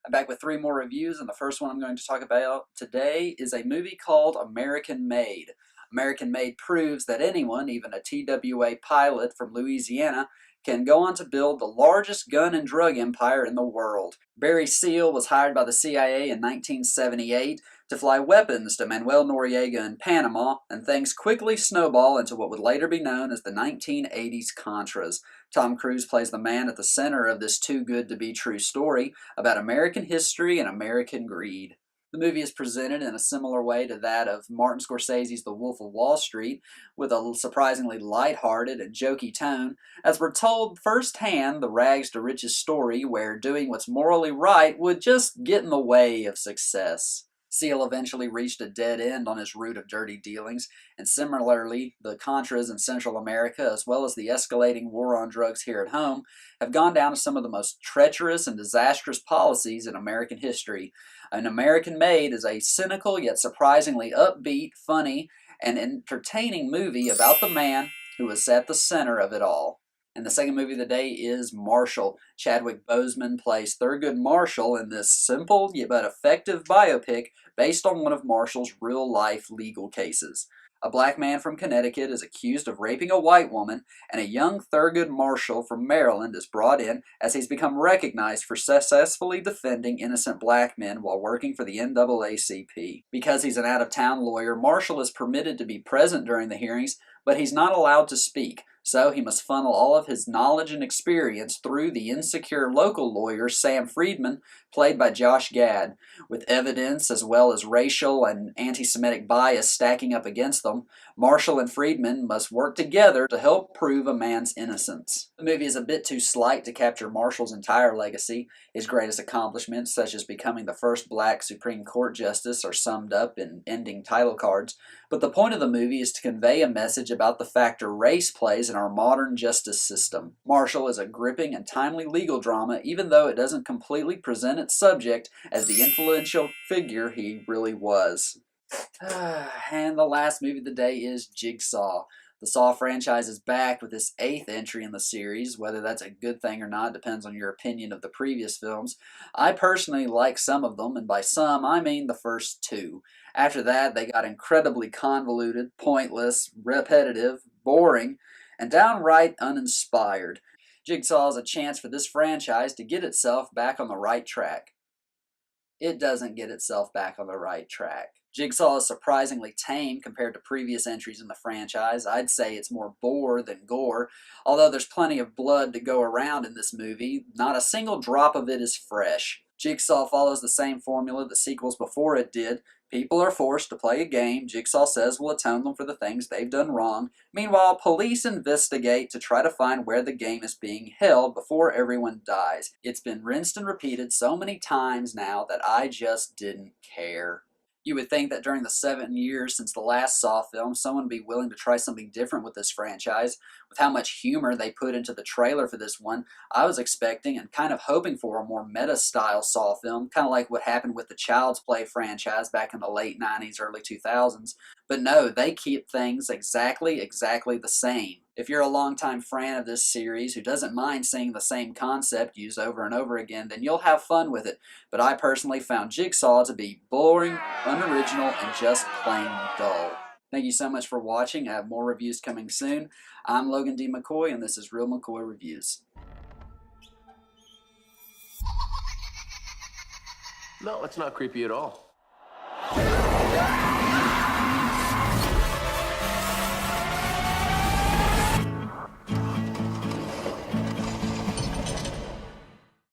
I'm back with 3 more reviews, and the first one I'm going to talk about today is a movie called American Made. American Made proves that anyone, even a TWA pilot from Louisiana, can go on to build the largest gun and drug empire in the world. Barry Seal was hired by the CIA in 1978 to fly weapons to Manuel Noriega in Panama, and things quickly snowball into what would later be known as the 1980s Contras. Tom Cruise plays the man at the center of this too-good-to-be-true story about American history and American greed. The movie is presented in a similar way to that of Martin Scorsese's The Wolf of Wall Street, with a surprisingly lighthearted and jokey tone, as we're told firsthand the rags to riches story where doing what's morally right would just get in the way of success. Seal eventually reached a dead end on his route of dirty dealings, and similarly, the Contras in Central America, as well as the escalating war on drugs here at home, have gone down to some of the most treacherous and disastrous policies in American history. An American Made is a cynical yet surprisingly upbeat, funny, and entertaining movie about the man who is at the center of it all. And the second movie of the day is Marshall. Chadwick Boseman plays Thurgood Marshall in this simple but effective biopic based on one of Marshall's real-life legal cases. A black man from Connecticut is accused of raping a white woman, and a young Thurgood Marshall from Maryland is brought in as he's become recognized for successfully defending innocent black men while working for the NAACP. Because he's an out-of-town lawyer, Marshall is permitted to be present during the hearings, but he's not allowed to speak. So he must funnel all of his knowledge and experience through the insecure local lawyer Sam Friedman, played by Josh Gad. With evidence as well as racial and anti-Semitic bias stacking up against them, Marshall and Friedman must work together to help prove a man's innocence. The movie is a bit too slight to capture Marshall's entire legacy. His greatest accomplishments, such as becoming the first black Supreme Court justice, are summed up in ending title cards. But the point of the movie is to convey a message about the factor race plays in our modern justice system. Marshall is a gripping and timely legal drama, even though it doesn't completely present its subject as the influential figure he really was. And the last movie of the day is Jigsaw. The Saw franchise is back with its 8th entry in the series. Whether that's a good thing or not depends on your opinion of the previous films. I personally like some of them, and by some I mean the first 2. After that, they got incredibly convoluted, pointless, repetitive, boring, and downright uninspired. Jigsaw is a chance for this franchise to get itself back on the right track. It doesn't get itself back on the right track. Jigsaw is surprisingly tame compared to previous entries in the franchise. I'd say it's more bore than gore. Although there's plenty of blood to go around in this movie, not a single drop of it is fresh. Jigsaw follows the same formula the sequels before it did. People are forced to play a game Jigsaw says will atone them for the things they've done wrong. Meanwhile, police investigate to try to find where the game is being held before everyone dies. It's been rinsed and repeated so many times now that I just didn't care. You would think that during the 7 years since the last Saw film, someone would be willing to try something different with this franchise. With how much humor they put into the trailer for this one, I was expecting and kind of hoping for a more meta-style Saw film, kind of like what happened with the Child's Play franchise back in the late 90s, early 2000s. But no, they keep things exactly the same. If you're a longtime fan of this series who doesn't mind seeing the same concept used over and over again, then you'll have fun with it. But I personally found Jigsaw to be boring, unoriginal, and just plain dull. Thank you so much for watching. I have more reviews coming soon. I'm Logan D. McCoy, and this is Real McCoy Reviews. No, it's not creepy at all.